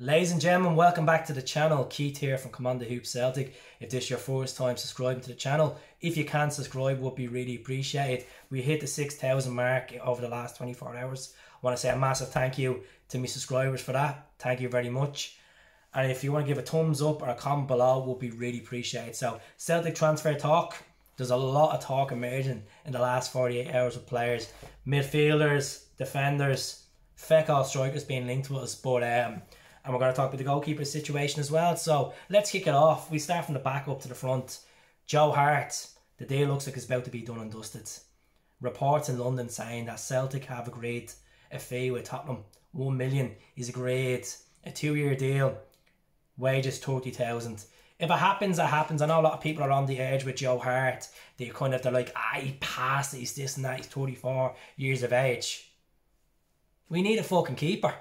Ladies and gentlemen, welcome back to the channel. Keith here from Commander Hoop Celtic. If this is your first time subscribing to the channel, if you can subscribe, would be really appreciated. We hit the 6,000 mark over the last 24 hours. I want to say a massive thank you to my subscribers for that. Thank you very much. And if you want to give a thumbs up or a comment below, would be really appreciated. So, Celtic transfer talk. There's a lot of talk emerging in the last 48 hours of players. Midfielders, defenders, feck all strikers being linked to us. But and we're going to talk about the goalkeeper situation as well. So let's kick it off. We start from the back up to the front. Joe Hart, the deal looks like it's about to be done and dusted. Reports in London saying that Celtic have agreed a fee with Tottenham. 1 million is agreed. A 2-year deal. Wages 30,000. If it happens, it happens. I know a lot of people are on the edge with Joe Hart. They're like, he passed it, he's this and that, he's 34 years of age. We need a fucking keeper.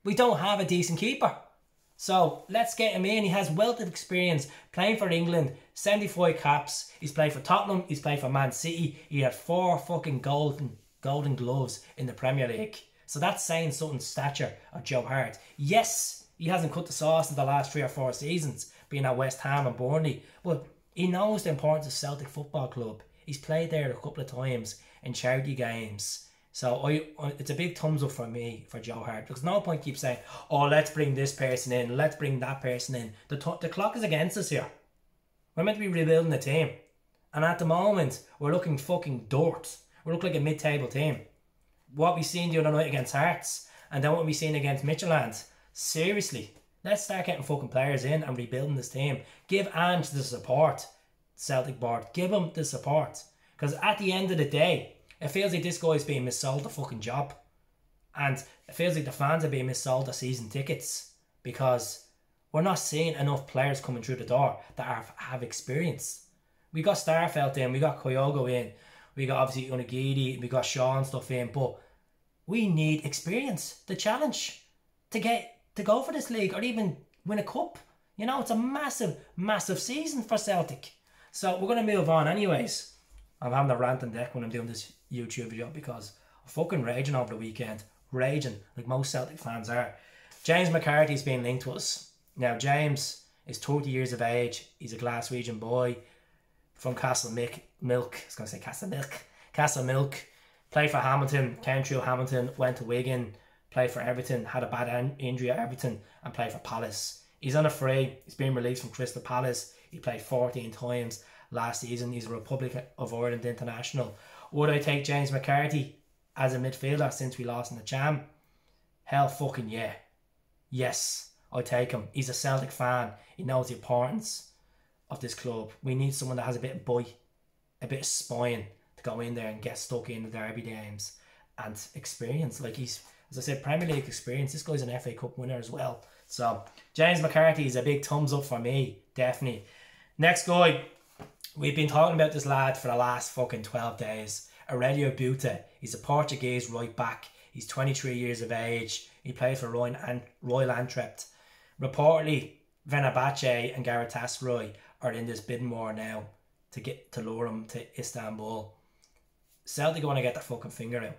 We don't have a decent keeper. So let's get him in. He has wealth of experience playing for England, 75 caps. He's played for Tottenham, he's played for Man City. He had 4 fucking golden gloves in the Premier League. So that's saying something stature of Joe Hart. Yes, he hasn't cut the sauce in the last 3 or 4 seasons, being at West Ham and Burnley. But he knows the importance of Celtic Football Club. He's played there a couple of times in charity games. So it's a big thumbs up for me for Joe Hart. Because no point keep saying, oh, let's bring this person in, let's bring that person in. The clock is against us here. We're meant to be rebuilding the team. And at the moment, we're looking fucking dirt. We look like a mid-table team. What we seen the other night against Hearts, and then what we seen against Ntcham. Seriously, let's start getting fucking players in and rebuilding this team. Give Ange the support, Celtic board. Give him the support. Because at the end of the day, it feels like this guy's being missold the fucking job. And it feels like the fans are being missold the season tickets. Because we're not seeing enough players coming through the door that have experience. We got Starfelt in, we got Kyogo in, we got obviously Unagidi, we got Shaw and stuff in. But we need experience, the challenge, to go for this league or even win a cup. You know, it's a massive, massive season for Celtic. So we're going to move on anyways. I'm having a rant on deck when I'm doing this YouTube video because I'm fucking raging over the weekend. Raging, like most Celtic fans are. James Mccarthy's being linked to us. Now, James is 30 years of age. He's a Glaswegian boy from Castlemilk. I was going to say Castlemilk. Castlemilk. Played for Hamilton, came through Hamilton, went to Wigan, played for Everton, had a bad injury at Everton, and played for Palace. He's on a free. He's been released from Crystal Palace. He played 14 times last season. He's a Republic of Ireland international. Would I take James Mccarthy as a midfielder since we lost Ntcham? Hell fucking yeah. Yes, I'll take him. He's a Celtic fan. He knows the importance of this club. We need someone that has a bit of bite, a bit of spine to go in there and get stuck in the derby games and experience. Like he's, as I said, Premier League experience. This guy's an FA Cup winner as well. So James Mccarthy is a big thumbs up for me, definitely. Next guy. We've been talking about this lad for the last fucking 12 days. Auerilo Buta. He's a Portuguese right back. He's 23 years of age. He played for Royal Antwerp. Reportedly, Fenerbahce and Galatasaray are in this bidding war now to lure him to Istanbul. Celtic want to get their fucking finger out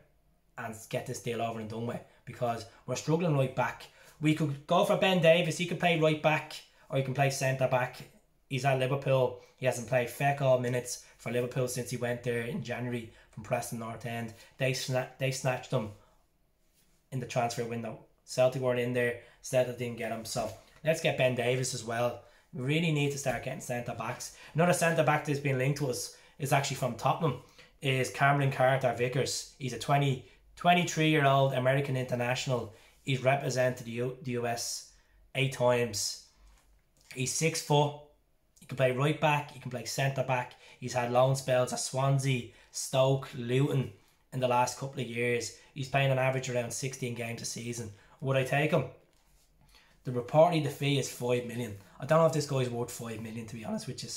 and get this deal over and done with because we're struggling right back. We could go for Ben Davies. He could play right back or he can play centre back. He's at Liverpool. He hasn't played feck all minutes for Liverpool since he went there in January from Preston North End. They snatched him in the transfer window. Celtic weren't in there. Celtic didn't get him. So let's get Ben Davies as well. We really need to start getting centre backs. Another centre back that's been linked to us is actually from Tottenham. Is CarterVickers. He's a 23-year-old American international. He's represented the US 8 times. He's 6 foot. He can play right back, he can play centre back. He's had loan spells at Swansea, Stoke, Luton in the last couple of years. He's playing on average around 16 games a season. Would I take him? Reportedly the fee is 5 million. I don't know if this guy's worth 5 million, to be honest with you.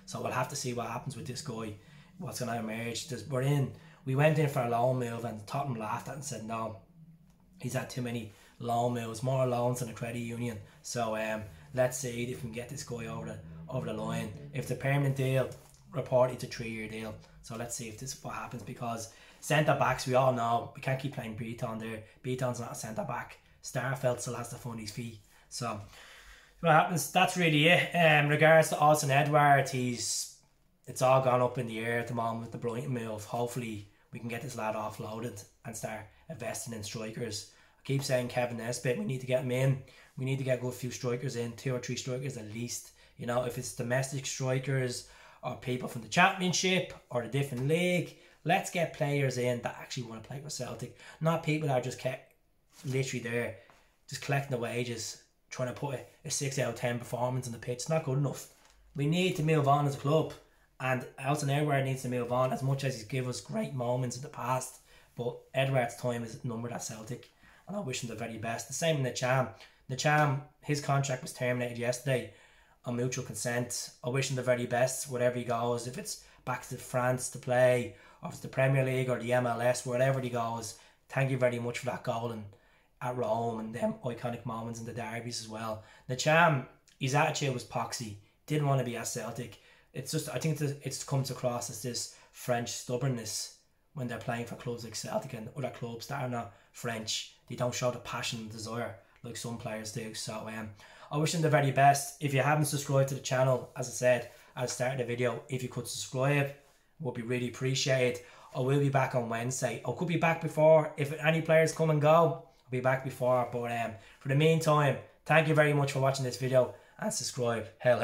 So we'll have to see what happens with this guy, what's going to emerge. We went in for a loan move and Tottenham laughed at it and said no. He's had too many loan moves, more loans than a credit union. So let's see if we can get this guy over the line. If it's a permanent deal, report it's a 3-year deal. So let's see if this is what happens because centre backs, we all know we can't keep playing Beaton there. Beaton's not a centre back. Starfelt still has to find his feet. So what happens, that's really it. In regards to Alton Edouard, it's all gone up in the air at the moment with the Brighton move. Hopefully we can get this lad offloaded and start investing in strikers. I keep saying Kevin Nesbitt, we need to get him in. We need to get a good few strikers in, 2 or 3 strikers at least. You know, if it's domestic strikers or people from the Championship or a different league, let's get players in that actually want to play for Celtic. Not people that are just kept literally there, just collecting the wages, trying to put a 6 out of 10 performance on the pitch. It's not good enough. We need to move on as a club. And Alton Edouard needs to move on, as much as he's given us great moments in the past. But Edouard's time is numbered at Celtic, and I wish him the very best. The same with Ntcham. Ntcham, his contract was terminated yesterday on mutual consent. I wish him the very best wherever he goes. If it's back to France to play, or if it's the Premier League or the MLS, wherever he goes. Thank you very much for that goal at Rome and them iconic moments in the derbies as well. Ntcham, his attitude was poxy. Didn't want to be at Celtic. It's just, I think it comes across as this French stubbornness when they're playing for clubs like Celtic and other clubs that are not French. They don't show the passion and desire like some players do. So I wish them the very best. If you haven't subscribed to the channel, as I said at the start of the video, if you could subscribe, would be really appreciated. I will be back on Wednesday. I could be back before. If any players come and go, I'll be back before. But for the meantime, thank you very much for watching this video and subscribe. Hell.